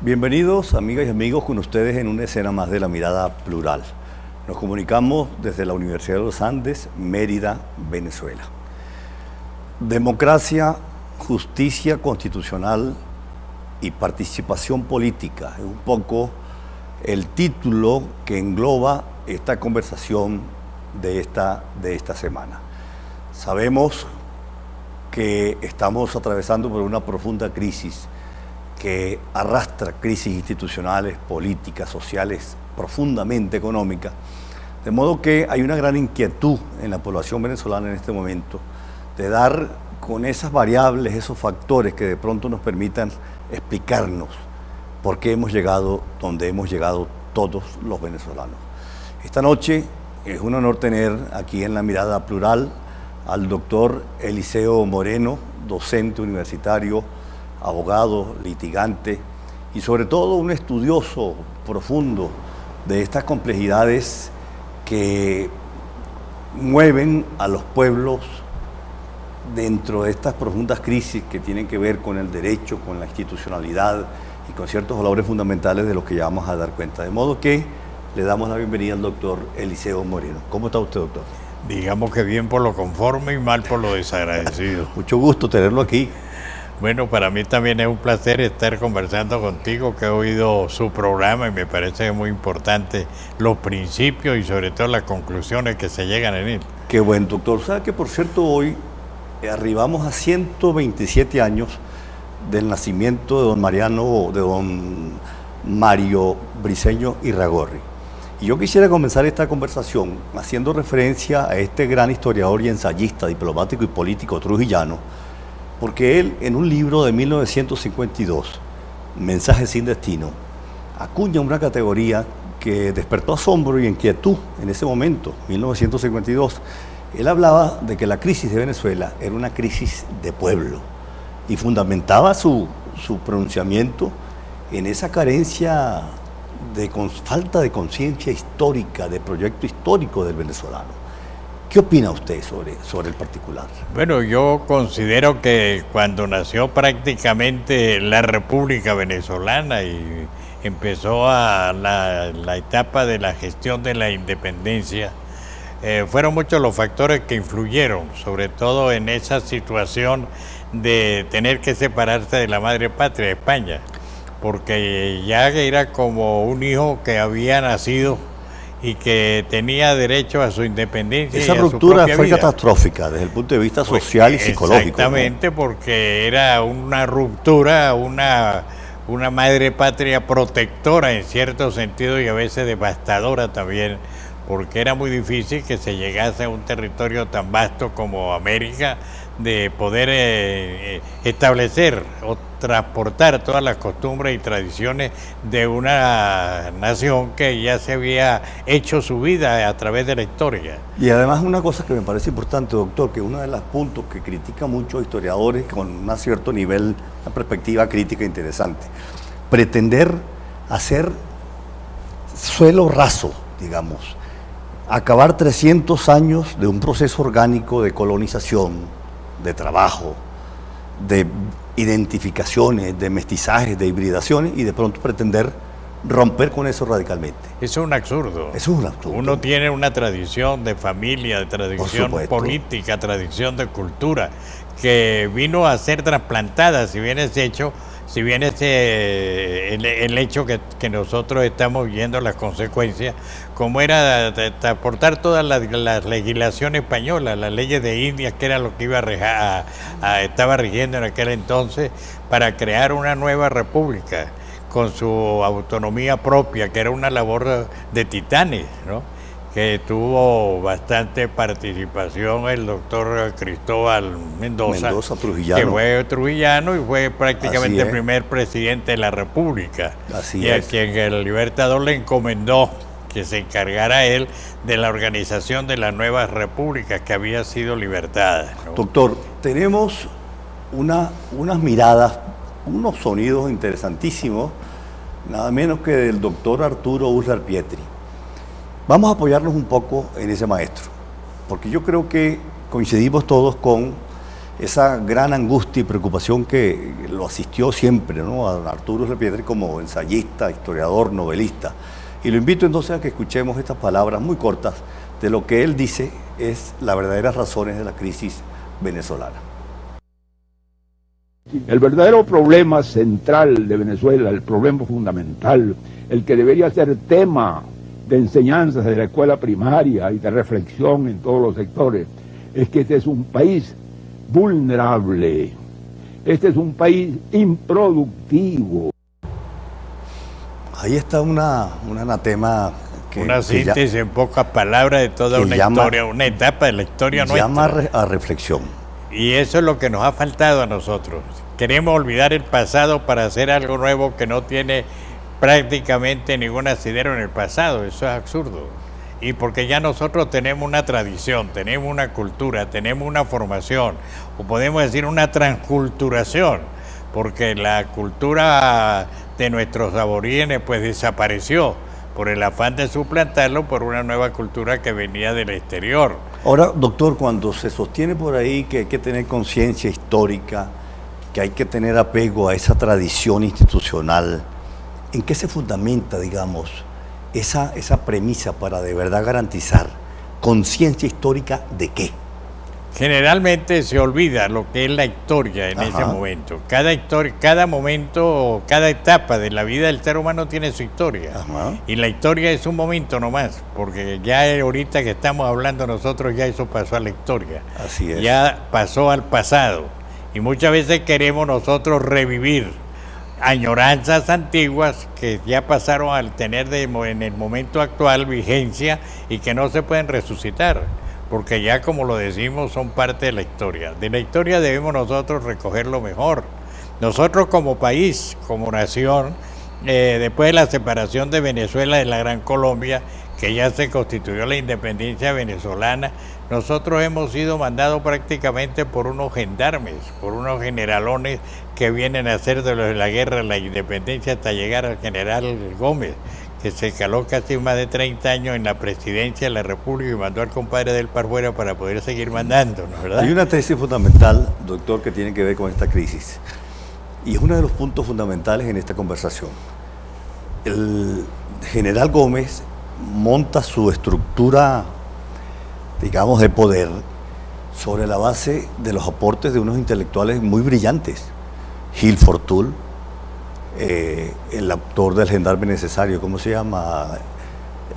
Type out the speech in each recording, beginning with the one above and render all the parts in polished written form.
Bienvenidos, amigas y amigos, con ustedes en una escena más de La Mirada Plural. Nos comunicamos desde la Universidad de los Andes, Mérida, Venezuela. Democracia, justicia constitucional y participación política es un poco el título que engloba esta conversación de esta semana. Sabemos que estamos atravesando por una profunda crisis que arrastra crisis institucionales, políticas, sociales, profundamente económicas, de modo que hay una gran inquietud en la población venezolana en este momento de dar con esas variables, esos factores que de pronto nos permitan explicarnos por qué hemos llegado donde hemos llegado todos los venezolanos. Esta noche es un honor tener aquí en La Mirada Plural al doctor Eliseo Moreno, docente universitario, abogado, litigante y sobre todo un estudioso profundo de estas complejidades que mueven a los pueblos dentro de estas profundas crisis que tienen que ver con el derecho, con la institucionalidad y con ciertos valores fundamentales de los que ya vamos a dar cuenta. De modo que le damos la bienvenida al doctor Eliseo Moreno. ¿Cómo está usted, doctor? Digamos que bien por lo conforme y mal por lo desagradecido. Mucho gusto tenerlo aquí. Bueno, para mí también es un placer estar conversando contigo, que he oído su programa y me parece muy importante los principios y sobre todo las conclusiones que se llegan en él. Qué buen, doctor. ¿Sabe que, por cierto, hoy arribamos a 127 años del nacimiento de don Mario Briceño Irragorri? Y yo quisiera comenzar esta conversación haciendo referencia a este gran historiador y ensayista, diplomático y político trujillano, porque él, en un libro de 1952, Mensajes sin destino, acuña una categoría que despertó asombro y inquietud en ese momento, 1952. Él hablaba de que la crisis de Venezuela era una crisis de pueblo y fundamentaba su pronunciamiento en esa carencia de falta de conciencia histórica, de proyecto histórico del venezolano. ¿Qué opina usted sobre el particular? Bueno, yo considero que cuando nació prácticamente la República Venezolana y empezó la etapa de la gestión de la independencia, fueron muchos los factores que influyeron, sobre todo en esa situación de tener que separarse de la madre patria, España, porque ya era como un hijo que había nacido y que tenía derecho a su independencia. Esa y a ruptura su fue vida. Catastrófica desde el punto de vista social y psicológico. Exactamente, ¿no? Porque era una ruptura, una madre patria protectora en cierto sentido y a veces devastadora también, porque era muy difícil que se llegase a un territorio tan vasto como América, de poder establecer o transportar todas las costumbres y tradiciones de una nación que ya se había hecho su vida a través de la historia. Y además una cosa que me parece importante, doctor, que uno de los puntos que critican muchos historiadores con un cierto nivel, una perspectiva crítica interesante, pretender hacer suelo raso, digamos, acabar 300 años de un proceso orgánico de colonización, de trabajo, de identificaciones, de mestizajes, de hibridaciones, y de pronto pretender romper con eso radicalmente. Eso es un absurdo. Eso es un absurdo. Uno tiene una tradición de familia, de tradición política, tradición de cultura, que vino a ser trasplantada, si bien es el hecho que nosotros estamos viendo las consecuencias, como era transportar todas las legislaciones españolas, las leyes de Indias, que era lo que estaba rigiendo en aquel entonces, para crear una nueva república con su autonomía propia, que era una labor de titanes, ¿no? Que tuvo bastante participación el doctor Cristóbal Mendoza, trujillano. Que fue trujillano y fue prácticamente el primer presidente de la República. Así a quien el Libertador le encomendó que se encargara él de la organización de las nuevas repúblicas que había sido libertadas, ¿no? Doctor, tenemos unas miradas, unos sonidos interesantísimos, nada menos que del doctor Arturo Uslar Pietri. Vamos a apoyarnos un poco en ese maestro, porque yo creo que coincidimos todos con esa gran angustia y preocupación que lo asistió siempre, ¿no?, a Arturo Uslar Pietri como ensayista, historiador, novelista. Y lo invito entonces a que escuchemos estas palabras muy cortas de lo que él dice es las verdaderas razones de la crisis venezolana. El verdadero problema central de Venezuela, el problema fundamental, el que debería ser tema de enseñanzas de la escuela primaria y de reflexión en todos los sectores, es que este es un país vulnerable, este es un país improductivo. Ahí está un anatema que... Una síntesis en pocas palabras de toda una historia, una etapa de la historia nuestra. Llama a reflexión. Y eso es lo que nos ha faltado a nosotros. Queremos olvidar el pasado para hacer algo nuevo que no tiene prácticamente ningún asidero en el pasado. Eso es absurdo. Y porque ya nosotros tenemos una tradición, tenemos una cultura, tenemos una formación, o podemos decir una transculturación, porque la cultura de nuestros aborígenes pues desapareció por el afán de suplantarlo por una nueva cultura que venía del exterior. Ahora, doctor, cuando se sostiene por ahí que hay que tener conciencia histórica, que hay que tener apego a esa tradición institucional, ¿en qué se fundamenta, digamos, esa premisa para de verdad garantizar conciencia histórica de qué? Generalmente se olvida lo que es la historia en ese momento. Cada momento, cada etapa de la vida del ser humano tiene su historia. Y la historia es un momento nomás, porque ya ahorita que estamos hablando nosotros, ya eso pasó a la historia. Así es. Ya pasó al pasado. Y muchas veces queremos nosotros revivir añoranzas antiguas que ya pasaron al tener en el momento actual vigencia y que no se pueden resucitar, porque ya, como lo decimos, son parte de la historia. De la historia debemos nosotros recoger lo mejor. Nosotros como país, como nación, después de la separación de Venezuela de la Gran Colombia, que ya se constituyó la independencia venezolana, nosotros hemos sido mandados prácticamente por unos gendarmes, por unos generalones que vienen a hacer de la guerra de la independencia hasta llegar al general Gómez, que se caló casi más de 30 años en la presidencia de la República y mandó al compadre del Parfuera para poder seguir mandándonos, ¿verdad? Hay una tesis fundamental, doctor, que tiene que ver con esta crisis, y es uno de los puntos fundamentales en esta conversación. El general Gómez monta su estructura, digamos, de poder sobre la base de los aportes de unos intelectuales muy brillantes. Gil Fortul, el autor del Gendarme Necesario, ¿cómo se llama?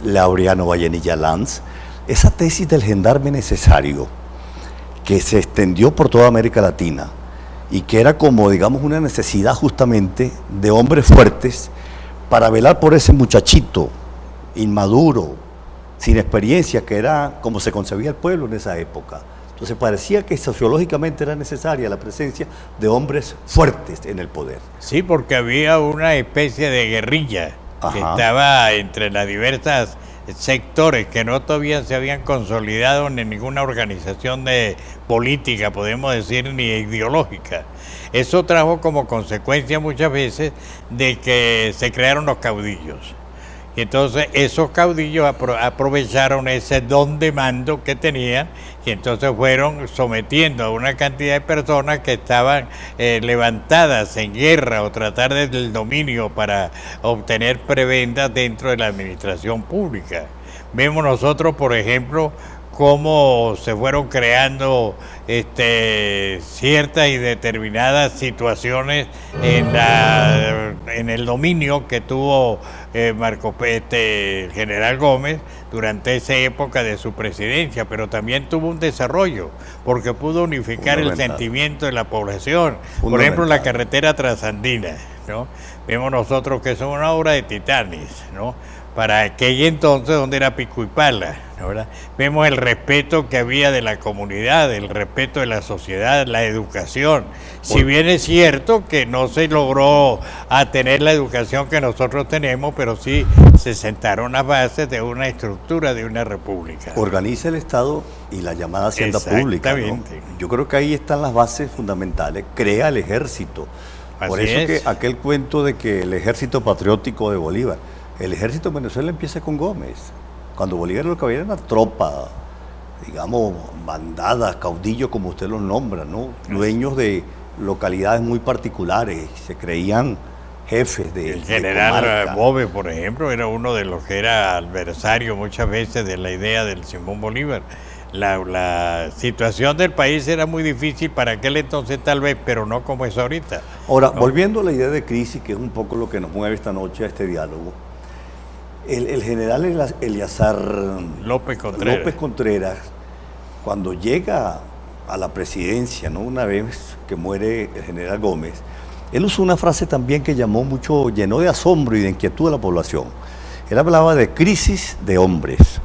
Laureano Vallenilla Lanz. Esa tesis del Gendarme Necesario, que se extendió por toda América Latina y que era como, digamos, una necesidad justamente de hombres fuertes para velar por ese muchachito inmaduro, sin experiencia, que era como se concebía el pueblo en esa época. Entonces parecía que sociológicamente era necesaria la presencia de hombres fuertes en el poder. Sí, porque había una especie de guerrilla que estaba entre las diversas sectores que no todavía se habían consolidado en ninguna organización de política, podemos decir, ni ideológica. Eso trajo como consecuencia muchas veces de que se crearon los caudillos. Y entonces esos caudillos aprovecharon ese don de mando que tenían y entonces fueron sometiendo a una cantidad de personas que estaban levantadas en guerra o tratar del dominio para obtener prebendas dentro de la administración pública. Vemos nosotros, por ejemplo, cómo se fueron creando ciertas y determinadas situaciones en el dominio que tuvo el general Gómez durante esa época de su presidencia, pero también tuvo un desarrollo porque pudo unificar el sentimiento de la población. Por ejemplo, la carretera transandina, ¿no? Vemos nosotros que es una obra de Titanes, ¿no? Para aquel entonces donde era pico y pala, ¿verdad? Vemos el respeto que había de la comunidad, el respeto de la sociedad, la educación. Si bien es cierto que no se logró a tener la educación que nosotros tenemos, pero sí se sentaron las bases de una estructura de una república. Organiza el Estado y la llamada hacienda pública, ¿no? Yo creo que ahí están las bases fundamentales. Crea el ejército. Por eso que aquel cuento de que el ejército patriótico de Bolívar, el ejército de Venezuela empieza con Gómez. Cuando Bolívar lo que había era una tropa digamos, bandadas, caudillos, como usted los nombra, ¿no? Dueños de localidades muy particulares, se creían jefes de El general comarca. Bove, por ejemplo, era uno de los que era adversario muchas veces de la idea del Simón Bolívar. La situación del país era muy difícil para aquel entonces tal vez, pero no como es ahorita. Ahora, ¿no? volviendo a la idea de crisis, que es un poco lo que nos mueve esta noche a este diálogo, el general Eleazar López Contreras. López Contreras, cuando llega a la presidencia, ¿no? Una vez que muere el general Gómez, él usó una frase también que llenó de asombro y de inquietud a la población. Él hablaba de crisis de hombres.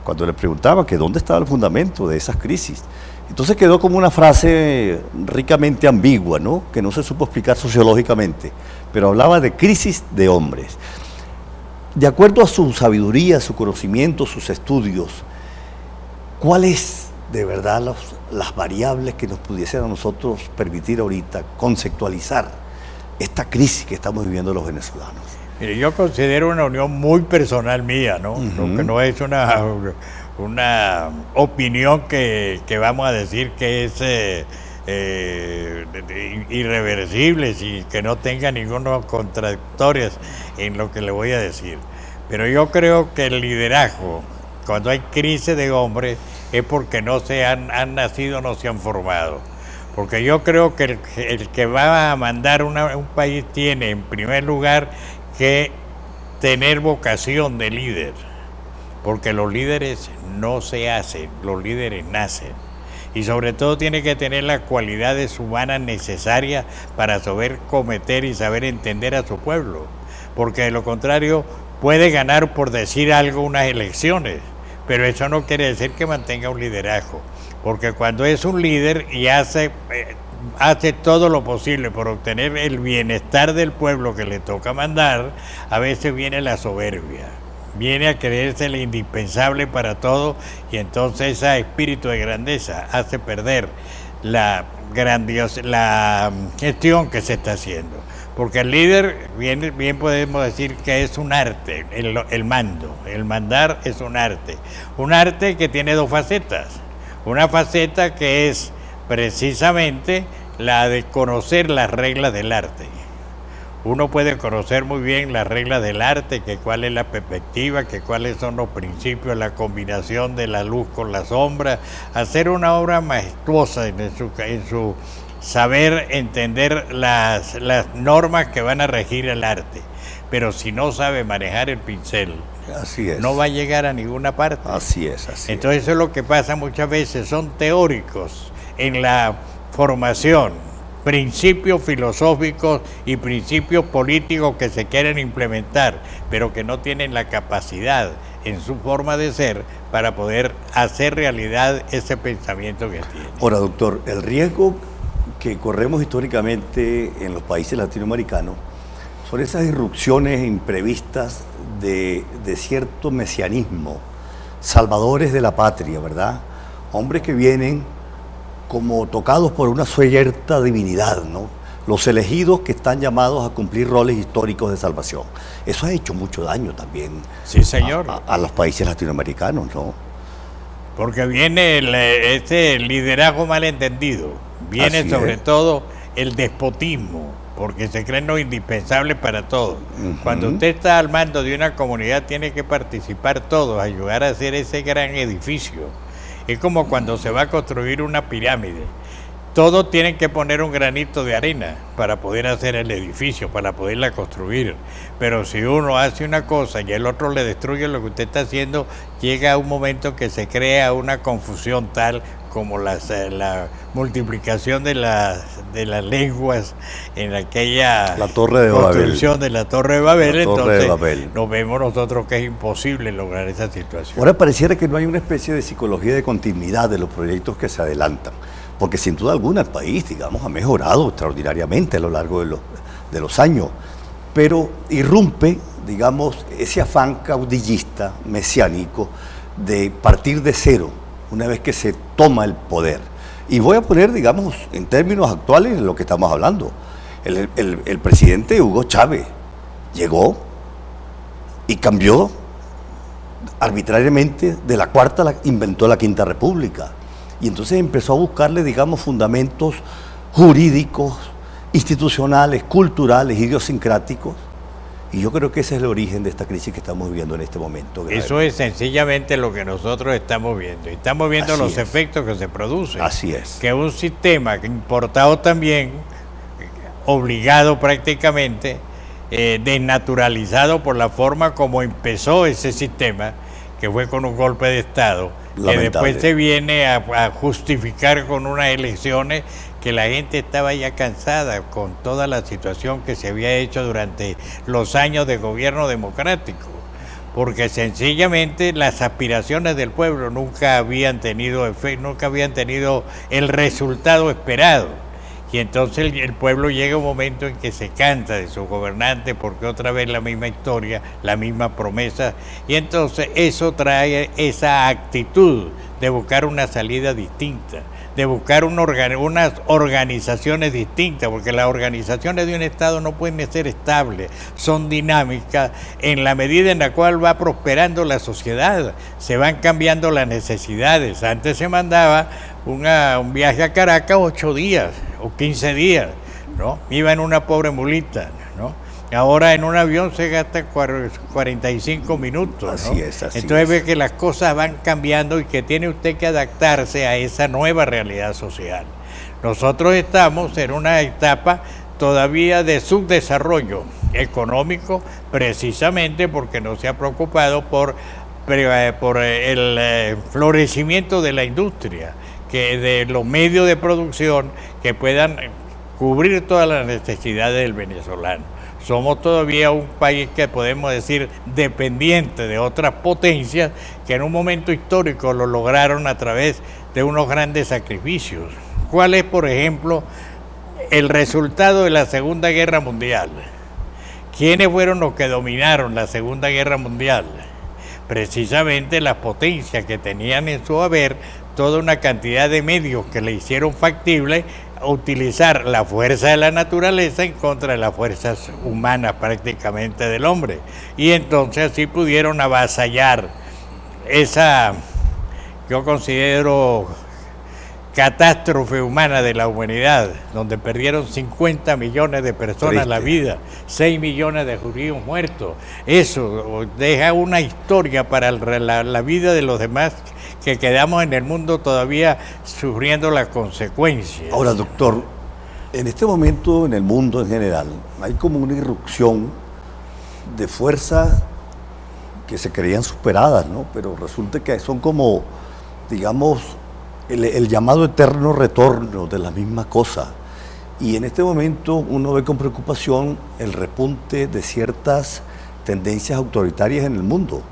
Cuando le preguntaban que dónde estaba el fundamento de esas crisis. Entonces quedó como una frase ricamente ambigua, ¿no? Que no se supo explicar sociológicamente, pero hablaba de crisis de hombres. De acuerdo a su sabiduría, su conocimiento, sus estudios, ¿cuáles de verdad las variables que nos pudiesen a nosotros permitir ahorita conceptualizar esta crisis que estamos viviendo los venezolanos? Mire, yo considero una unión muy personal mía, ¿no? Que no es una opinión que vamos a decir que es irreversible y que no tenga ninguna contradictorias en lo que le voy a decir. Pero yo creo que el liderazgo, cuando hay crisis de hombres, es porque no se han nacido, no se han formado. Porque yo creo que el que va a mandar un país tiene, en primer lugar, que tener vocación de líder, porque los líderes no se hacen, los líderes nacen, y sobre todo tiene que tener las cualidades humanas necesarias para saber cometer y saber entender a su pueblo, porque de lo contrario puede ganar por decir algo unas elecciones, pero eso no quiere decir que mantenga un liderazgo, porque cuando es un líder y hace todo lo posible por obtener el bienestar del pueblo que le toca mandar, a veces viene la soberbia, viene a creerse el indispensable para todo, y entonces ese espíritu de grandeza hace perder la gestión que se está haciendo. Porque el líder, bien podemos decir que es un arte, el mandar es un arte que tiene dos facetas. Una faceta que es precisamente la de conocer las reglas del arte. Uno puede conocer muy bien las reglas del arte, que cuál es la perspectiva, que cuáles son los principios, la combinación de la luz con la sombra, hacer una obra majestuosa en su saber entender las normas que van a regir el arte. Pero si no sabe manejar el pincel, Así es. no va a llegar a ninguna parte. Así es, así Entonces es. eso es lo que pasa muchas veces, son teóricos en la formación, principios filosóficos y principios políticos que se quieren implementar, pero que no tienen la capacidad en su forma de ser para poder hacer realidad ese pensamiento que tienen. Ahora, doctor, el riesgo que corremos históricamente en los países latinoamericanos son esas irrupciones imprevistas de cierto mesianismo, salvadores de la patria, ¿verdad? Hombres que vienen como tocados por una cierta divinidad, ¿no? Los elegidos que están llamados a cumplir roles históricos de salvación. Eso ha hecho mucho daño también Sí, señor. a los países latinoamericanos, ¿no? Porque viene este liderazgo malentendido, viene Así sobre es. todo el despotismo, porque se creen lo indispensable para todos. Cuando usted está al mando de una comunidad, tiene que participar todos, ayudar a hacer ese gran edificio. Es como cuando se va a construir una pirámide. Todos tienen que poner un granito de arena para poder hacer el edificio, para poderla construir. Pero si uno hace una cosa y el otro le destruye lo que usted está haciendo, llega un momento que se crea una confusión tal como la multiplicación de las lenguas en aquella La Torre de Babel. construcción de la Torre de Babel. La Torre de Entonces Babel. nos vemos nosotros que es imposible lograr esa situación. Ahora pareciera que no hay una especie de psicología de continuidad de los proyectos que se adelantan, porque sin duda alguna el país, digamos, ha mejorado extraordinariamente a lo largo de los años, pero irrumpe, digamos, ese afán caudillista, mesiánico, de partir de cero una vez que se toma el poder. Y voy a poner, digamos, en términos actuales lo que estamos hablando. El presidente Hugo Chávez llegó y cambió arbitrariamente de la cuarta inventó la Quinta República. Y entonces empezó a buscarle, digamos, fundamentos jurídicos, institucionales, culturales, idiosincráticos. Y yo creo que ese es el origen de esta crisis que estamos viviendo en este momento. Eso es sencillamente lo que nosotros estamos viendo. Y estamos viendo los efectos que se producen. Así es. Que un sistema importado también, obligado prácticamente, desnaturalizado por la forma como empezó ese sistema, que fue con un golpe de Estado, lamentable, que después se viene a justificar con unas elecciones que la gente estaba ya cansada con toda la situación que se había hecho durante los años de gobierno democrático, porque sencillamente las aspiraciones del pueblo nunca habían tenido efecto, nunca habían tenido el resultado esperado. Y entonces el pueblo llega un momento en que se cansa de sus gobernantes, porque otra vez la misma historia, la misma promesa, y entonces eso trae esa actitud de buscar una salida distinta, de buscar unas organizaciones distintas, porque las organizaciones de un Estado no pueden ser estables, son dinámicas en la medida en la cual va prosperando la sociedad, se van cambiando las necesidades. Antes se mandaba un viaje a Caracas 8 días o 15 días, ¿no? Iba en una pobre mulita, ¿no? Ahora en un avión se gasta 45 minutos, ¿no? Así es, así Entonces es. ve que las cosas van cambiando y que tiene usted que adaptarse a esa nueva realidad social. Nosotros estamos en una etapa todavía de subdesarrollo económico, precisamente porque no se ha preocupado por el florecimiento de la industria, que de los medios de producción que puedan cubrir todas las necesidades del venezolano. Somos todavía un país que podemos decir dependiente de otras potencias que en un momento histórico lo lograron a través de unos grandes sacrificios. ¿Cuál es, por ejemplo, el resultado de la Segunda Guerra Mundial? ¿Quiénes fueron los que dominaron la Segunda Guerra Mundial? Precisamente las potencias que tenían en su haber toda una cantidad de medios que le hicieron factible utilizar la fuerza de la naturaleza en contra de las fuerzas humanas prácticamente del hombre. Y entonces así pudieron avasallar esa, yo considero, catástrofe humana de la humanidad, donde perdieron 50 millones de personas la vida, 6 millones de judíos muertos. Eso deja una historia para la vida de los demás que quedamos en el mundo todavía sufriendo las consecuencias. Ahora, doctor, en este momento en el mundo en general hay como una irrupción de fuerzas que se creían superadas, ¿no? Pero resulta que son como, digamos, el llamado eterno retorno de la misma cosa. Y en este momento uno ve con preocupación el repunte de ciertas tendencias autoritarias en el mundo.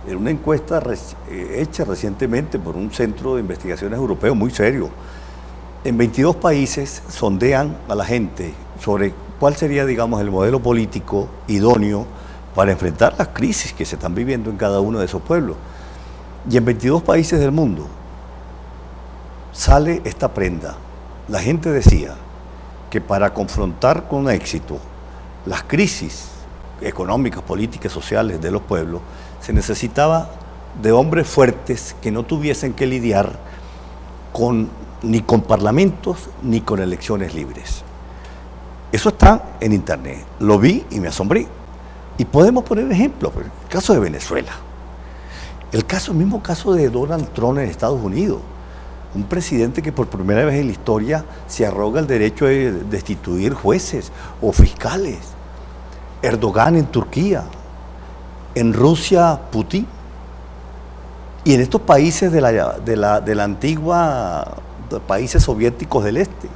En una encuesta hecha recientemente por un centro de investigaciones europeo muy serio, en 22 países sondean a la gente sobre cuál sería, digamos, el modelo político idóneo para enfrentar las crisis que se están viviendo en cada uno de esos pueblos. Y en 22 países del mundo sale esta prenda. La gente decía que para confrontar con éxito las crisis económicas, políticas, sociales de los pueblos, se necesitaba de hombres fuertes que no tuviesen que lidiar ni con parlamentos ni con elecciones libres. Eso está en internet. Lo vi y me asombré. Y podemos poner ejemplos. El caso de Venezuela. El mismo caso de Donald Trump en Estados Unidos. Un presidente que por primera vez en la historia se arroga el derecho de destituir jueces o fiscales. Erdogan en Turquía. En Rusia, Putin. Y en estos países de la antigua, países soviéticos del este.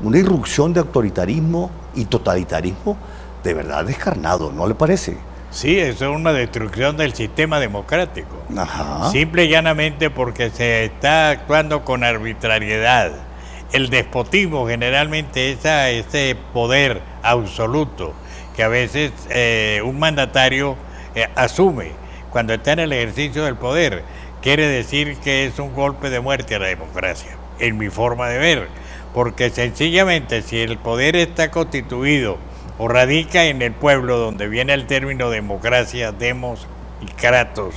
Una irrupción de autoritarismo y totalitarismo de verdad descarnado, ¿no le parece? Sí, eso es una destrucción del sistema democrático. Ajá. Simple y llanamente porque se está actuando con arbitrariedad. El despotismo generalmente es ese poder absoluto que a veces un mandatario asume cuando está en el ejercicio del poder. Quiere decir que es un golpe de muerte a la democracia, en mi forma de ver. Porque sencillamente si el poder está constituido o radica en el pueblo, donde viene el término democracia, demos y kratos,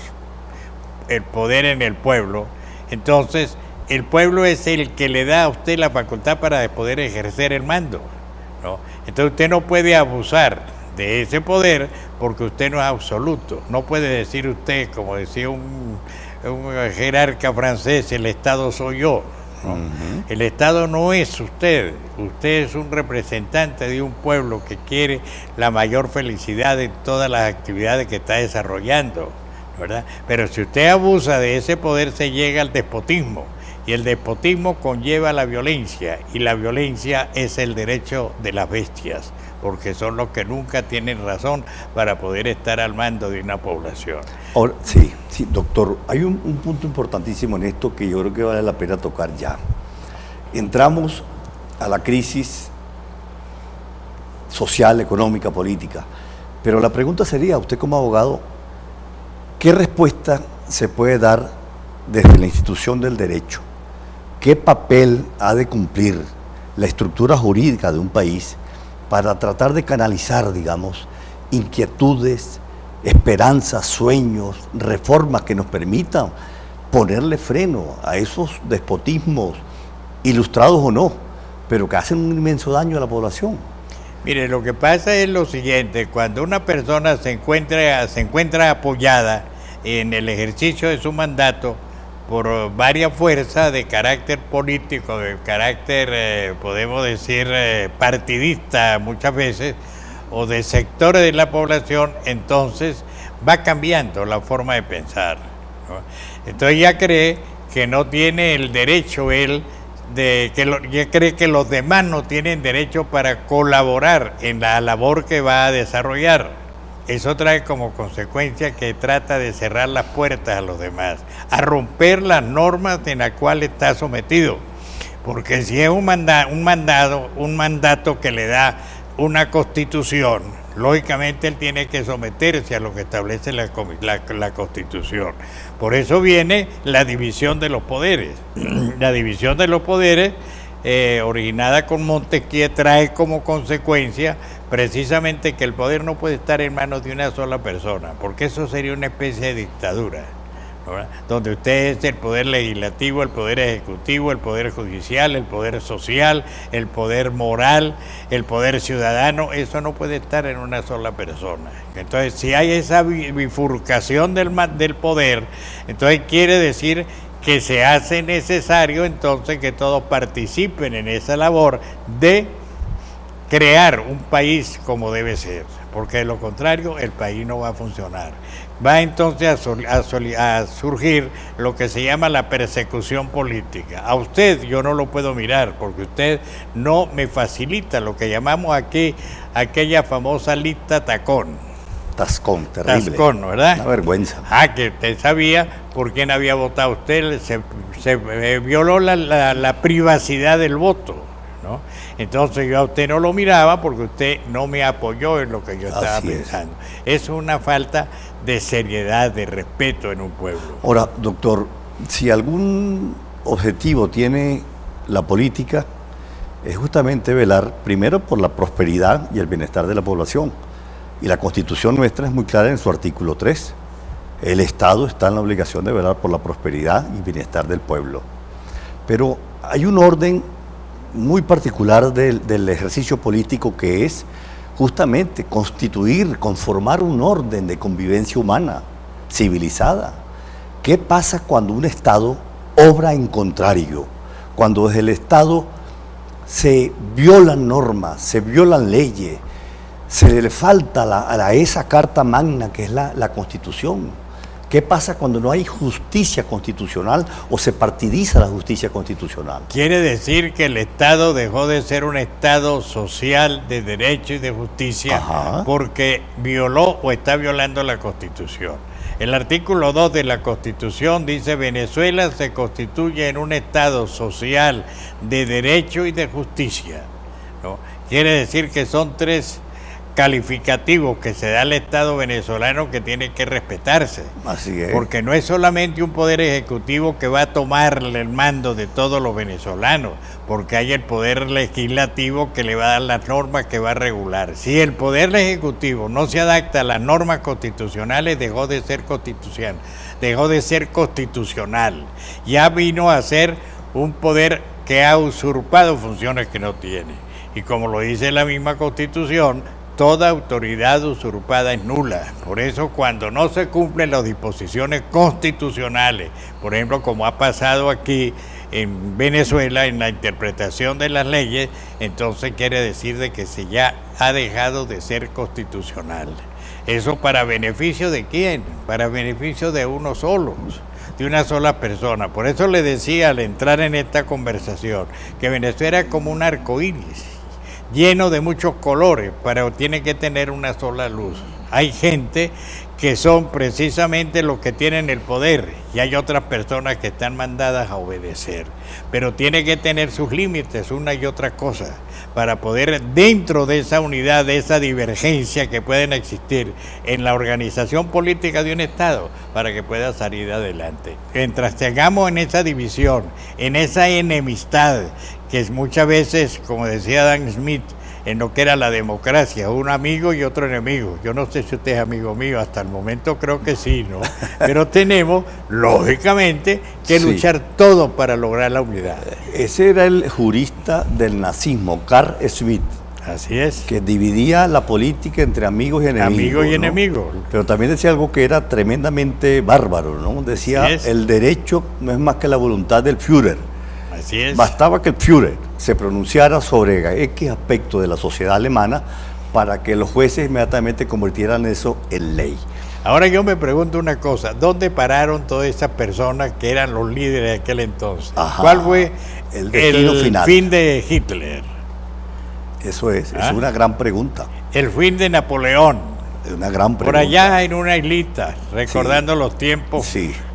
el poder en el pueblo, entonces el pueblo es el que le da a usted la facultad para poder ejercer el mando, ¿no? Entonces usted no puede abusar de ese poder porque usted no es absoluto. No puede decir usted, como decía un jerarca francés, el Estado soy yo, ¿no? Uh-huh. El Estado no es usted es un representante de un pueblo que quiere la mayor felicidad en todas las actividades que está desarrollando, ¿verdad? Pero si usted abusa de ese poder se llega al despotismo. Y el despotismo conlleva la violencia, y la violencia es el derecho de las bestias, porque son los que nunca tienen razón para poder estar al mando de una población. Ahora, sí, doctor, hay un punto importantísimo en esto que yo creo que vale la pena tocar ya. Entramos a la crisis social, económica, política, pero la pregunta sería, usted como abogado, ¿qué respuesta se puede dar desde la institución del derecho? ¿Qué papel ha de cumplir la estructura jurídica de un país para tratar de canalizar, digamos, inquietudes, esperanzas, sueños, reformas que nos permitan ponerle freno a esos despotismos, ilustrados o no, pero que hacen un inmenso daño a la población? Mire, lo que pasa es lo siguiente: cuando una persona se encuentra apoyada en el ejercicio de su mandato por varias fuerzas de carácter político, de carácter, podemos decir, partidista muchas veces, o de sectores de la población, entonces va cambiando la forma de pensar, ¿no? Entonces ya cree que no tiene el derecho él, ya cree que los demás no tienen derecho para colaborar en la labor que va a desarrollar. Eso trae como consecuencia que trata de cerrar las puertas a los demás, a romper las normas en las cuales está sometido. Porque si es un mandato que le da una constitución, lógicamente él tiene que someterse a lo que establece la constitución. Por eso viene la división de los poderes. La división de los poderes, originada con Montesquieu, trae como consecuencia precisamente que el poder no puede estar en manos de una sola persona, porque eso sería una especie de dictadura, ¿verdad? Donde usted es el poder legislativo, el poder ejecutivo, el poder judicial, el poder social, el poder moral, el poder ciudadano. Eso no puede estar en una sola persona. Entonces, si hay esa bifurcación del poder, entonces quiere decir que se hace necesario entonces que todos participen en esa labor de crear un país como debe ser, porque de lo contrario el país no va a funcionar. Va entonces a surgir lo que se llama la persecución política. A usted yo no lo puedo mirar porque usted no me facilita lo que llamamos aquí aquella famosa lista tacón. Tascón, terrible. Tascón, ¿verdad? Una vergüenza. Que usted sabía por quién había votado usted, se violó la privacidad del voto, ¿no? Entonces yo a usted no lo miraba porque usted no me apoyó en lo que yo estaba pensando. Es una falta de seriedad, de respeto en un pueblo. Ahora, doctor, si algún objetivo tiene la política, es justamente velar primero por la prosperidad y el bienestar de la población. Y la Constitución nuestra es muy clara en su artículo 3. El Estado está en la obligación de velar por la prosperidad y bienestar del pueblo. Pero hay un orden muy particular del ejercicio político, que es justamente conformar un orden de convivencia humana, civilizada. ¿Qué pasa cuando un Estado obra en contrario? Cuando desde el Estado se violan normas, se violan leyes, se le falta a esa carta magna que es la Constitución. ¿Qué pasa cuando no hay justicia constitucional o se partidiza la justicia constitucional? Quiere decir que el Estado dejó de ser un Estado social de derecho y de justicia. Ajá. Porque violó o está violando la Constitución. El artículo 2 de la Constitución dice: Venezuela se constituye en un Estado social de derecho y de justicia, ¿no? Quiere decir que son tres calificativos que se da al Estado venezolano que tiene que respetarse. Así es. Porque no es solamente un poder ejecutivo que va a tomarle el mando de todos los venezolanos, porque hay el poder legislativo que le va a dar las normas que va a regular. Si el poder ejecutivo no se adapta a las normas constitucionales, dejó de ser constitucional. Ya vino a ser un poder que ha usurpado funciones que no tiene. Y como lo dice la misma Constitución, toda autoridad usurpada es nula. Por eso, cuando no se cumplen las disposiciones constitucionales, por ejemplo, como ha pasado aquí en Venezuela en la interpretación de las leyes, entonces quiere decir de que se ya ha dejado de ser constitucional. ¿Eso para beneficio de quién? Para beneficio de uno solo, de una sola persona. Por eso le decía al entrar en esta conversación que Venezuela es como un arco iris, lleno de muchos colores, pero tiene que tener una sola luz. Hay gente que son precisamente los que tienen el poder y hay otras personas que están mandadas a obedecer, pero tiene que tener sus límites, una y otra cosa, para poder, dentro de esa unidad, de esa divergencia que pueden existir en la organización política de un Estado, para que pueda salir adelante. Mientras tengamos en esa división, en esa enemistad, que es muchas veces, como decía Adam Smith, en lo que era la democracia, un amigo y otro enemigo. Yo no sé si usted es amigo mío, hasta el momento creo que sí, ¿no? Pero tenemos, lógicamente, que luchar todo para lograr la unidad. Ese era el jurista del nazismo, Carl Schmitt. Así es. Que dividía la política entre amigos y enemigos. Amigos y ¿no? enemigos. Pero también decía algo que era tremendamente bárbaro, ¿no? Decía, el derecho no es más que la voluntad del Führer. Así es. Bastaba que el Führer se pronunciara sobre X aspecto de la sociedad alemana para que los jueces inmediatamente convirtieran eso en ley. Ahora yo me pregunto una cosa, ¿dónde pararon todas esas personas que eran los líderes de aquel entonces? Ajá, ¿Cuál fue el fin de Hitler? Eso es una gran pregunta. El fin de Napoleón. Es una gran pregunta. Por allá en una islita, recordando los tiempos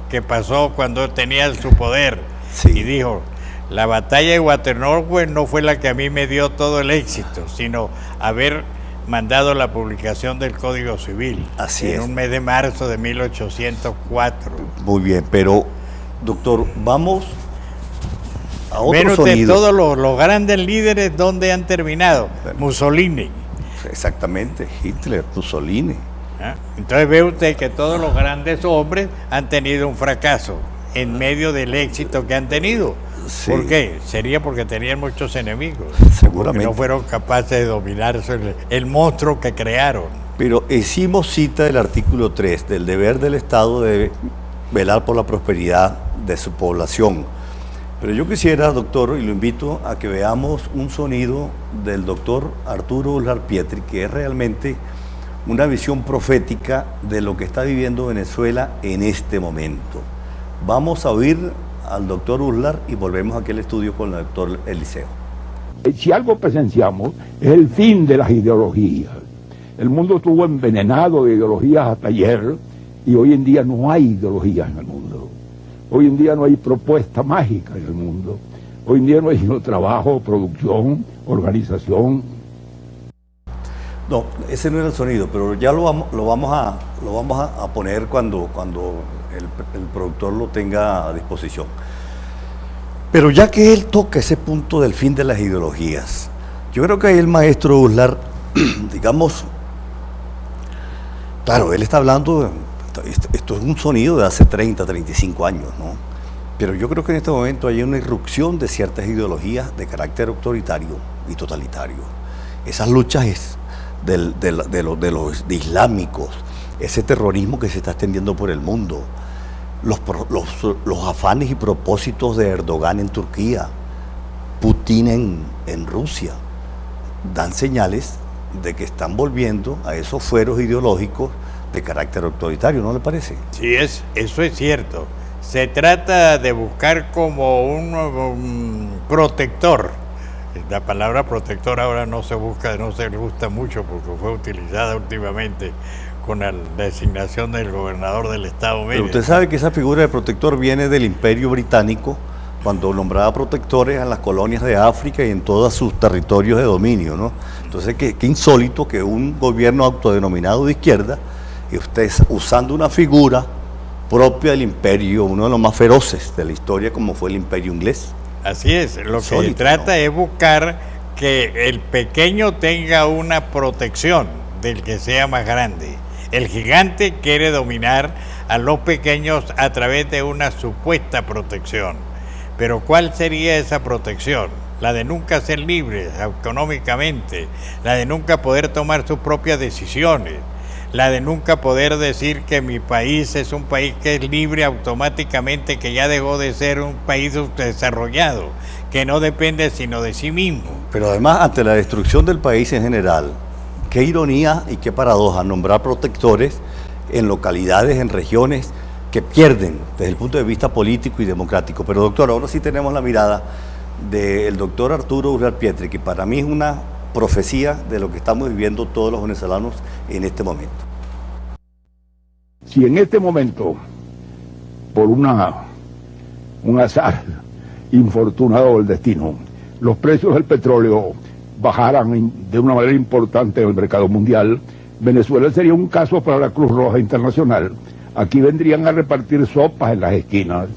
que pasó cuando tenía su poder. Y dijo, la batalla de Waterloo no fue la que a mí me dio todo el éxito, sino haber mandado la publicación del Código Civil. Así en un mes de marzo de 1804. Muy bien, pero doctor, vamos a otro Menos sonido. de todos los grandes líderes, ¿dónde han terminado? Mussolini. Exactamente, Hitler, Mussolini. Entonces ve usted que todos los grandes hombres han tenido un fracaso en medio del éxito que han tenido. ¿Por qué? Sería porque tenían muchos enemigos. Seguramente. Porque no fueron capaces de dominar el monstruo que crearon. Pero hicimos cita del artículo 3, del deber del Estado de velar por la prosperidad de su población. Pero yo quisiera, doctor, y lo invito a que veamos un sonido del doctor Arturo Uslar Pietri, que es realmente una visión profética de lo que está viviendo Venezuela en este momento. Vamos a oír al doctor Uslar y volvemos aquí al estudio con el doctor Eliseo. Si algo presenciamos es el fin de las ideologías. El mundo estuvo envenenado de ideologías hasta ayer y hoy en día no hay ideologías en el mundo. Hoy en día no hay propuesta mágica en el mundo. Hoy en día no hay sino trabajo, producción, organización. No, ese no era el sonido, pero ya lo vamos a poner cuando el productor lo tenga a disposición. Pero ya que él toca ese punto del fin de las ideologías, yo creo que ahí el maestro Uslar, digamos, claro, él está hablando, esto es un sonido de hace 30, 35 años, ¿no? Pero yo creo que en este momento hay una irrupción de ciertas ideologías de carácter autoritario y totalitario. Esas luchas de los islámicos, ese terrorismo que se está extendiendo por el mundo, los afanes y propósitos de Erdogan en Turquía, Putin en Rusia, dan señales de que están volviendo a esos fueros ideológicos de carácter autoritario, ¿no le parece? Sí, eso es cierto. Se trata de buscar como un protector. La palabra protector ahora no se gusta mucho porque fue utilizada últimamente con la designación del gobernador del estado. Pero usted sabe que esa figura de protector viene del Imperio Británico cuando nombraba protectores a las colonias de África y en todos sus territorios de dominio, ¿no? Entonces, qué insólito que un gobierno autodenominado de izquierda, y usted usando una figura propia del imperio, uno de los más feroces de la historia, como fue el imperio inglés. Así es, lo que Insólito, trata ¿no? es buscar que el pequeño tenga una protección del que sea más grande. El gigante quiere dominar a los pequeños a través de una supuesta protección. Pero ¿cuál sería esa protección? La de nunca ser libres económicamente, la de nunca poder tomar sus propias decisiones, la de nunca poder decir que mi país es un país que es libre automáticamente, que ya dejó de ser un país desarrollado, que no depende sino de sí mismo. Pero además, ante la destrucción del país en general, qué ironía y qué paradoja nombrar protectores en localidades, en regiones que pierden desde el punto de vista político y democrático. Pero doctor, ahora sí tenemos la mirada del doctor Arturo Uslar Pietri, que para mí es una profecía de lo que estamos viviendo todos los venezolanos en este momento. Si en este momento, por un azar infortunado del destino, los precios del petróleo bajaran de una manera importante en el mercado mundial, Venezuela sería un caso para la Cruz Roja Internacional. Aquí vendrían a repartir sopas en las esquinas.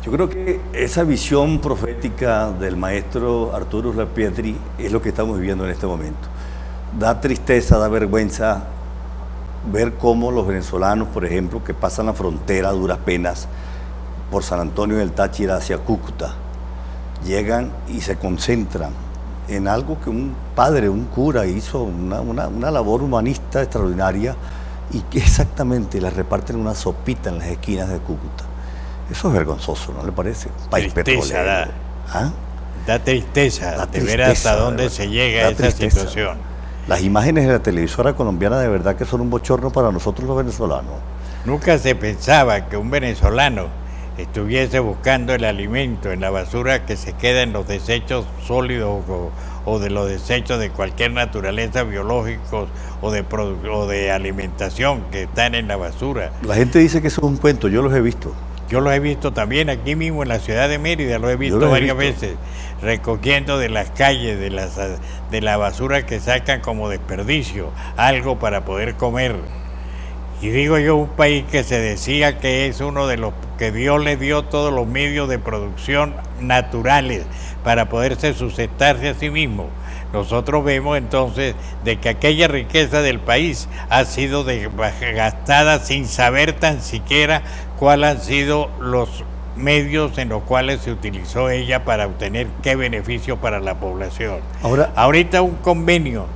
Yo creo que esa visión profética del maestro Arturo Uslar Pietri es lo que estamos viviendo en este momento. Da tristeza, da vergüenza ver cómo los venezolanos, por ejemplo, que pasan la frontera a duras penas por San Antonio del Táchira hacia Cúcuta, llegan y se concentran en algo que un padre, un cura hizo, una labor humanista extraordinaria, y que exactamente les reparten una sopita en las esquinas de Cúcuta. Eso es vergonzoso, ¿no le parece? País Tristeza petrolero. ¿Ah? Da tristeza Da de ver tristeza, hasta dónde ¿verdad? se llega Da esa tristeza. situación. Las imágenes de la televisora colombiana de verdad que son un bochorno para nosotros los venezolanos. Nunca se pensaba que un venezolano estuviese buscando el alimento en la basura que se queda en los desechos sólidos o de los desechos de cualquier naturaleza, biológicos o de alimentación que están en la basura. La gente dice que eso es un cuento, yo los he visto. Yo lo he visto también aquí mismo en la ciudad de Mérida, lo he visto varias veces, recogiendo de las calles, de la basura que sacan como desperdicio, algo para poder comer. Y digo yo, un país que se decía que es uno de los que Dios le dio todos los medios de producción naturales para poderse sustentarse a sí mismo. Nosotros vemos entonces de que aquella riqueza del país ha sido gastada sin saber tan siquiera cuáles han sido los medios en los cuales se utilizó ella para obtener qué beneficio para la población. Ahorita un convenio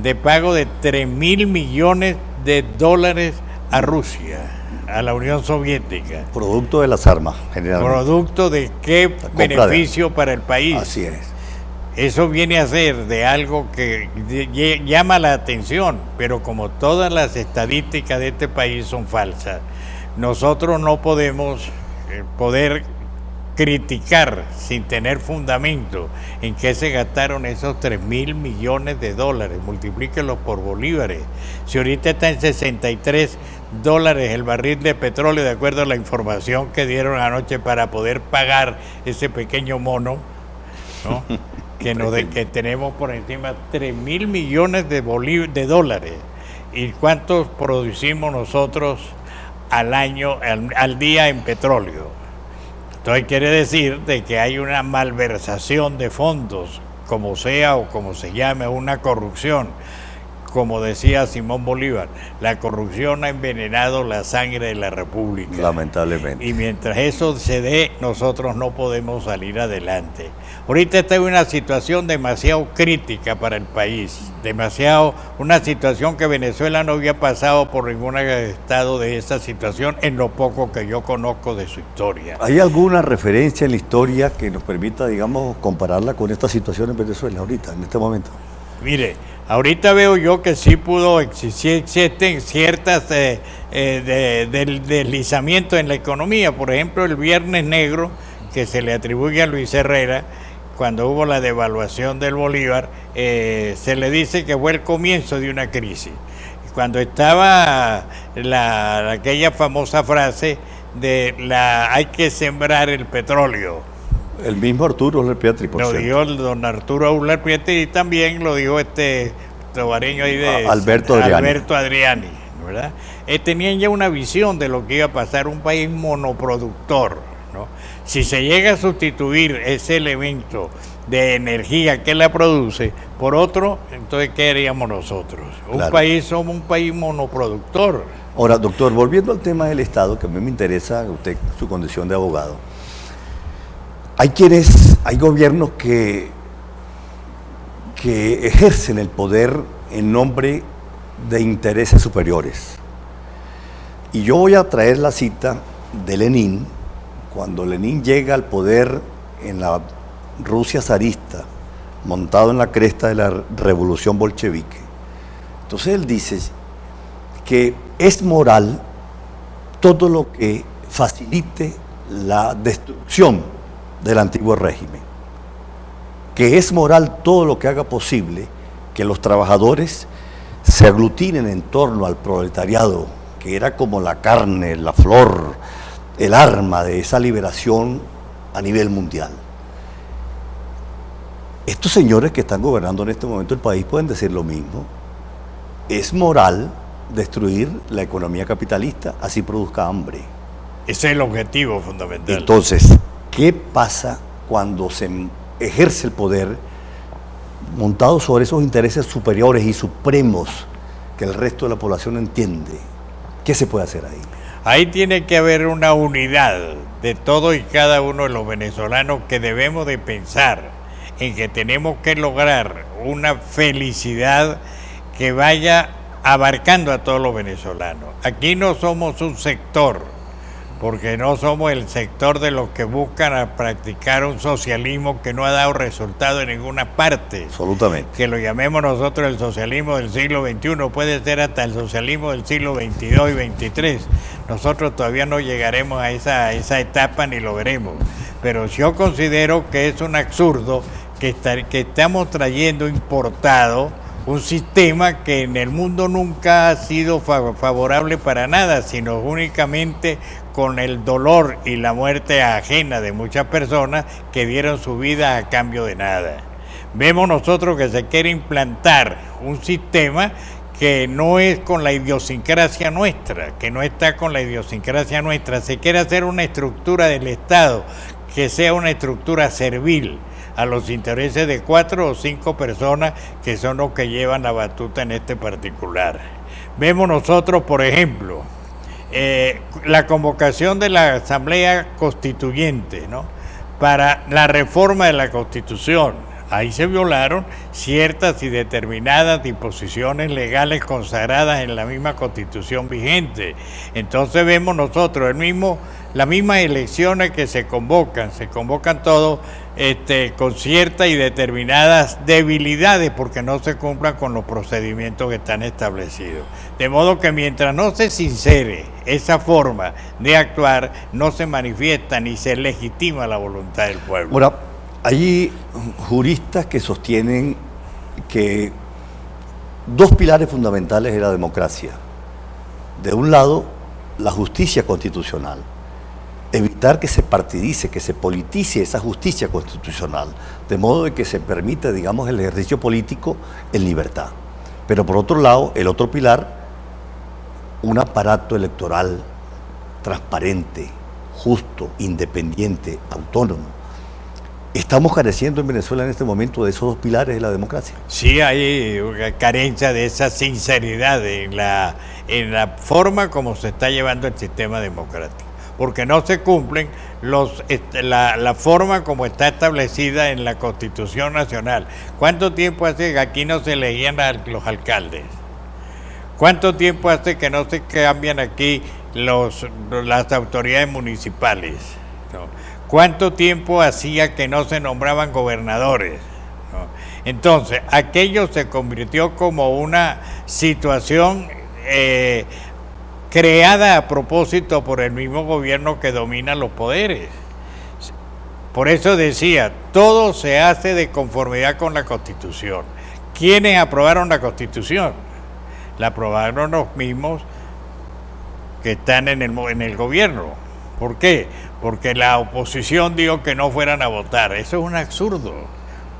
de pago de 3.000 millones de dólares a Rusia, a la Unión Soviética. Producto de las armas, generalmente. Producto de qué beneficio para el país. Así es. Eso viene a ser de algo que llama la atención, pero como todas las estadísticas de este país son falsas, nosotros no podemos poder criticar sin tener fundamento en qué se gastaron esos 3.000 millones de dólares, multiplíquenlos por bolívares. Si ahorita está en $63 el barril de petróleo, de acuerdo a la información que dieron anoche para poder pagar ese pequeño mono, ¿no? que tenemos por encima 3.000 millones de dólares. ¿Y cuántos producimos nosotros al año, al día en petróleo? Entonces quiere decir de que hay una malversación de fondos, como sea o como se llame, una corrupción. Como decía Simón Bolívar, la corrupción ha envenenado la sangre de la República. Lamentablemente. Y mientras eso se dé, nosotros no podemos salir adelante. Ahorita está en una situación demasiado crítica para el país, una situación que Venezuela no había pasado por ningún estado de esa situación en lo poco que yo conozco de su historia. ¿Hay alguna referencia en la historia que nos permita, digamos, compararla con esta situación en Venezuela ahorita, en este momento? Mire, ahorita veo yo que sí existen ciertas deslizamientos en la economía. Por ejemplo, el Viernes Negro, que se le atribuye a Luis Herrera, cuando hubo la devaluación del bolívar, se le dice que fue el comienzo de una crisis. Cuando estaba aquella famosa frase hay que sembrar el petróleo. El mismo Arturo Auler Pietri, por Lo cierto. dijo el don Arturo Auler Pietri y también lo dijo este tobareño ahí de Alberto Adriani, ¿verdad? Tenían ya una visión de lo que iba a pasar, un país monoproductor, ¿no? Si se llega a sustituir ese elemento de energía que la produce por otro, entonces ¿qué haríamos nosotros? Claro. Somos un país monoproductor. Ahora, doctor, volviendo al tema del Estado, que a mí me interesa, usted, su condición de abogado. Hay gobiernos que ejercen el poder en nombre de intereses superiores. Y yo voy a traer la cita de Lenin, cuando Lenin llega al poder en la Rusia zarista, montado en la cresta de la revolución bolchevique. Entonces él dice que es moral todo lo que facilite la destrucción del antiguo régimen, que es moral todo lo que haga posible que los trabajadores se aglutinen en torno al proletariado, que era como la carne, la flor, el arma de esa liberación a nivel mundial. Estos señores que están gobernando en este momento el país pueden decir lo mismo. Es moral destruir la economía capitalista, así produzca hambre. Ese es el objetivo fundamental. Entonces, ¿qué pasa cuando se ejerce el poder montado sobre esos intereses superiores y supremos que el resto de la población entiende? ¿Qué se puede hacer ahí? Ahí tiene que haber una unidad de todos y cada uno de los venezolanos, que debemos de pensar en que tenemos que lograr una felicidad que vaya abarcando a todos los venezolanos. Aquí no somos un sector, porque no somos el sector de los que buscan a practicar un socialismo que no ha dado resultado en ninguna parte. Absolutamente. Que lo llamemos nosotros el socialismo del siglo XXI, puede ser hasta el socialismo del siglo XXII y XXIII. Nosotros todavía no llegaremos a esa etapa ni lo veremos. Pero yo considero que es un absurdo que estamos trayendo importado un sistema que en el mundo nunca ha sido favorable para nada, sino únicamente con el dolor y la muerte ajena de muchas personas que dieron su vida a cambio de nada. Vemos nosotros que se quiere implantar un sistema que no es con la idiosincrasia nuestra, que no está con la idiosincrasia nuestra. Se quiere hacer una estructura del Estado que sea una estructura servil a los intereses de 4 o 5 personas que son los que llevan la batuta en este particular. Vemos nosotros, por ejemplo, la convocación de la Asamblea Constituyente, ¿no?, para la reforma de la Constitución. Ahí se violaron ciertas y determinadas disposiciones legales consagradas en la misma Constitución vigente. Entonces vemos nosotros las mismas elecciones que se convocan todos con ciertas y determinadas debilidades porque no se cumplan con los procedimientos que están establecidos. De modo que mientras no se sincere esa forma de actuar, no se manifiesta ni se legitima la voluntad del pueblo. Ahora, hay juristas que sostienen que dos pilares fundamentales de la democracia. De un lado, la justicia constitucional. Evitar que se partidice, que se politice esa justicia constitucional, de modo de que se permita, digamos, el ejercicio político en libertad. Pero por otro lado, el otro pilar, un aparato electoral transparente, justo, independiente, autónomo. ¿Estamos careciendo en Venezuela en este momento de esos dos pilares de la democracia? Sí, hay una carencia de esa sinceridad en la forma como se está llevando el sistema democrático, porque no se cumplen la forma como está establecida en la Constitución Nacional. ¿Cuánto tiempo hace que aquí no se elegían los alcaldes? ¿Cuánto tiempo hace que no se cambian aquí las autoridades municipales? ¿No? ¿Cuánto tiempo hacía que no se nombraban gobernadores? ¿No? Entonces, aquello se convirtió como una situación creada a propósito por el mismo gobierno que domina los poderes. Por eso decía, todo se hace de conformidad con la Constitución. ¿Quiénes aprobaron la Constitución? La aprobaron los mismos que están en el gobierno. ¿Por qué? Porque la oposición dijo que no fueran a votar. Eso es un absurdo.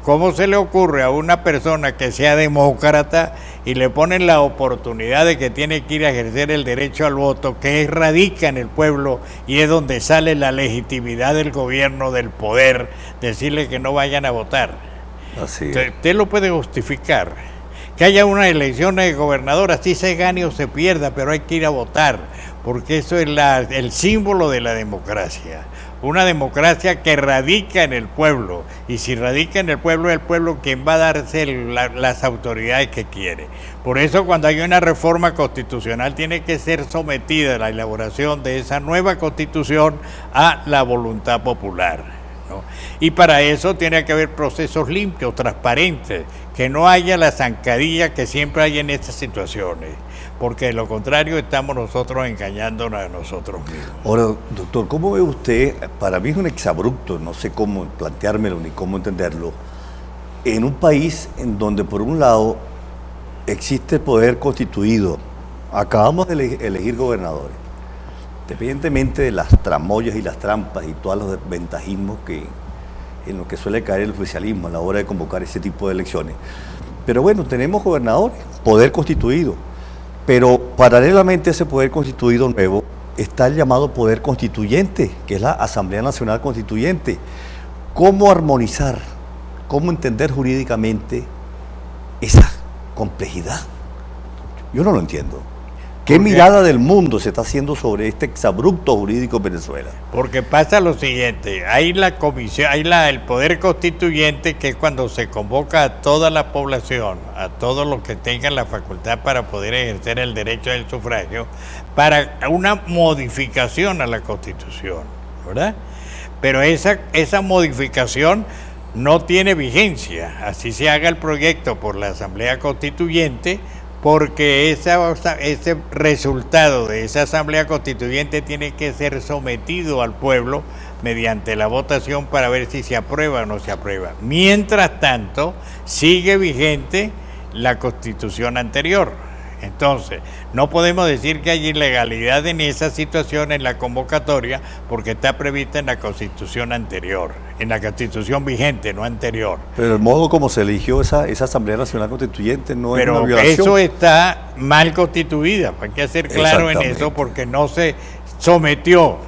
¿Cómo se le ocurre a una persona que sea demócrata y le ponen la oportunidad de que tiene que ir a ejercer el derecho al voto, que radica en el pueblo y es donde sale la legitimidad del gobierno, del poder, decirle que no vayan a votar? Así es. Usted lo puede justificar. Que haya unas elecciones de gobernador, así se gane o se pierda, pero hay que ir a votar, porque eso es el símbolo de la democracia. Una democracia que radica en el pueblo, y si radica en el pueblo, es el pueblo quien va a darse las autoridades que quiere. Por eso cuando hay una reforma constitucional tiene que ser sometida la elaboración de esa nueva constitución a la voluntad popular, ¿no? Y para eso tiene que haber procesos limpios, transparentes, que no haya la zancadilla que siempre hay en estas situaciones, porque de lo contrario estamos nosotros engañándonos a nosotros mismos. Ahora, doctor, ¿cómo ve usted? Para mí es un exabrupto, no sé cómo planteármelo ni cómo entenderlo, en un país en donde por un lado existe poder constituido, acabamos de elegir gobernadores, independientemente de las tramoyas y las trampas y todos los desventajismos en lo que suele caer el oficialismo a la hora de convocar ese tipo de elecciones. Pero bueno, tenemos gobernadores, poder constituido, pero paralelamente a ese poder constituido nuevo está el llamado poder constituyente, que es la Asamblea Nacional Constituyente. ¿Cómo armonizar, cómo entender jurídicamente esa complejidad? Yo no lo entiendo. ¿Qué mirada del mundo se está haciendo sobre este exabrupto jurídico en Venezuela? Porque pasa lo siguiente, hay la comisión, hay el poder constituyente, que es cuando se convoca a toda la población, a todos los que tengan la facultad para poder ejercer el derecho del sufragio, para una modificación a la Constitución, ¿verdad? Pero esa modificación no tiene vigencia, así se haga el proyecto por la Asamblea Constituyente, porque ese resultado de esa Asamblea Constituyente tiene que ser sometido al pueblo mediante la votación para ver si se aprueba o no se aprueba. Mientras tanto, sigue vigente la Constitución anterior. Entonces, no podemos decir que hay ilegalidad en esa situación en la convocatoria, porque está prevista en la Constitución anterior, en la Constitución vigente, no anterior. Pero el modo como se eligió esa Asamblea Nacional Constituyente no es una violación. Pero eso está mal constituida, hay que ser claro en eso, porque no se sometió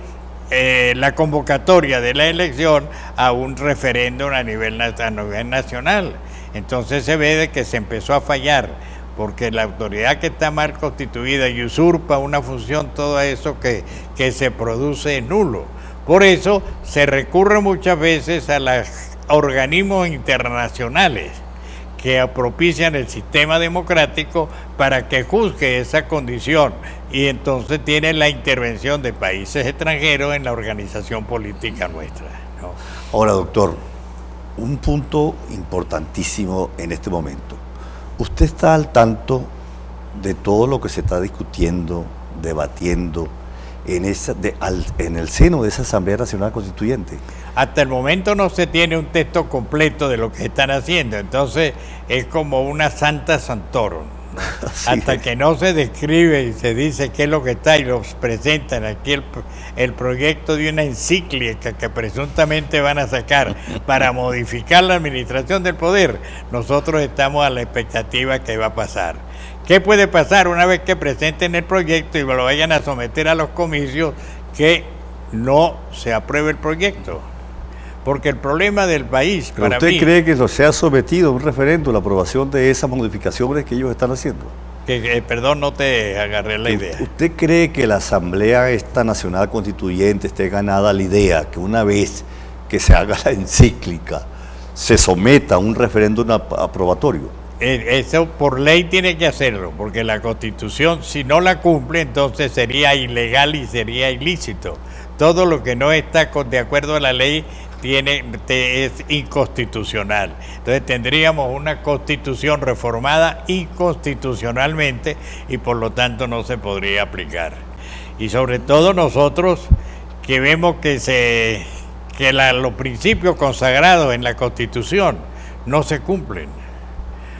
la convocatoria de la elección a un referéndum a nivel nacional. Entonces se ve de que se empezó a fallar, porque la autoridad que está mal constituida y usurpa una función, todo eso que se produce es nulo. Por eso se recurre muchas veces a los organismos internacionales que propician el sistema democrático para que juzgue esa condición, y entonces tiene la intervención de países extranjeros en la organización política nuestra, ¿no? Ahora, doctor, un punto importantísimo en este momento. ¿Usted está al tanto de todo lo que se está discutiendo, debatiendo en el seno de esa Asamblea Nacional Constituyente? Hasta el momento no se tiene un texto completo de lo que están haciendo, entonces es como una santa santorum, ¿no? Hasta que no se describe y se dice qué es lo que está y los presentan aquí el proyecto de una encíclica que presuntamente van a sacar para modificar la administración del poder, nosotros estamos a la expectativa que va a pasar. ¿Qué puede pasar una vez que presenten el proyecto y lo vayan a someter a los comicios? Que no se apruebe el proyecto. Porque el problema del país, ¿pero usted cree que se ha sometido a un referéndum la aprobación de esas modificaciones que ellos están haciendo? Perdón, no te agarré la idea. ¿Usted cree que la Asamblea esta Nacional Constituyente esté ganada la idea que una vez que se haga la encíclica se someta a un referéndum aprobatorio? Eso por ley tiene que hacerlo, porque la Constitución, si no la cumple, entonces sería ilegal y sería ilícito. Todo lo que no está de acuerdo a la ley es inconstitucional. Entonces tendríamos una constitución reformada inconstitucionalmente y por lo tanto no se podría aplicar. Y sobre todo nosotros que vemos que los principios consagrados en la Constitución no se cumplen.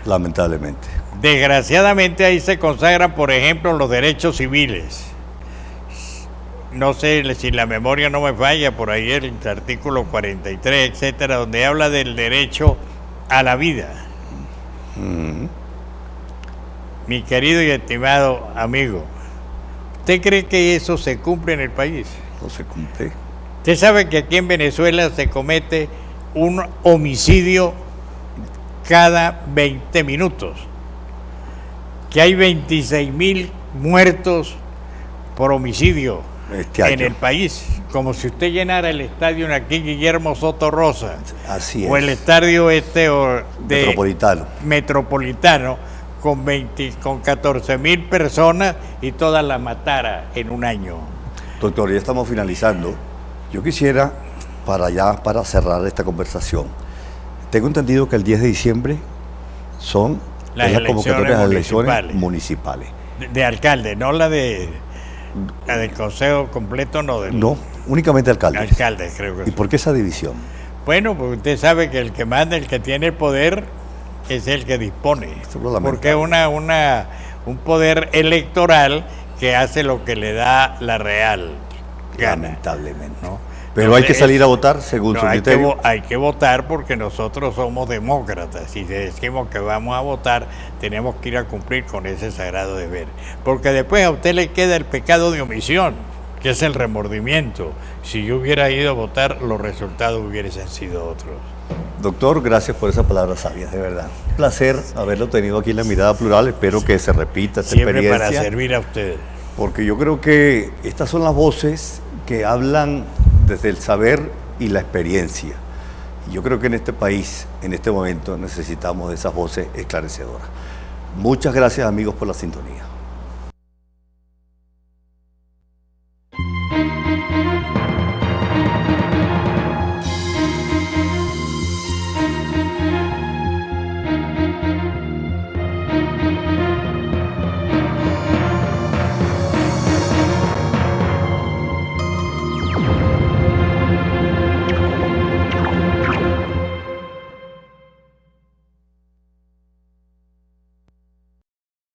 Lamentablemente. Desgraciadamente ahí se consagran, por ejemplo, los derechos civiles. no sé si la memoria no me falla, por ahí el artículo 43, etcétera, donde habla del derecho a la vida. Mi querido y estimado amigo, ¿usted cree que eso se cumple en el país? No se cumple. Usted sabe que aquí en Venezuela se comete un homicidio cada 20 minutos, que hay 26.000 muertos por homicidio Este año. en el país, como si usted llenara el estadio aquí Guillermo Soto Rosa, Así o es. el estadio metropolitano con 14.000 personas y todas las matara en un año. Doctor, ya estamos finalizando. Yo quisiera, para cerrar esta conversación, tengo entendido que el 10 de diciembre son Las la convocatoria de las elecciones municipales. municipales. De alcalde, no la del consejo completo, no del No, únicamente alcaldes. alcalde, creo que ¿Y sí. por qué esa división? Bueno, porque usted sabe que el que manda, el que tiene el poder, es el que dispone. Esto es lo lamentable. Porque es un poder electoral que hace lo que le da la real gana. Lamentablemente. ¿No? Pero Entonces, hay que salir a votar según su hay criterio. hay que votar porque nosotros somos demócratas. Si decimos que vamos a votar, tenemos que ir a cumplir con ese sagrado deber. Porque después a usted le queda el pecado de omisión, que es el remordimiento. Si yo hubiera ido a votar, los resultados hubiesen sido otros. Doctor, gracias por esas palabras sabias, de verdad. Un placer haberlo tenido aquí en La Mirada Plural. Espero que se repita esta Siempre experiencia. para servir a ustedes. Porque yo creo que estas son las voces que hablan desde el saber y la experiencia. Y yo creo que en este país, en este momento, necesitamos de esas voces esclarecedoras. Muchas gracias, amigos, por la sintonía.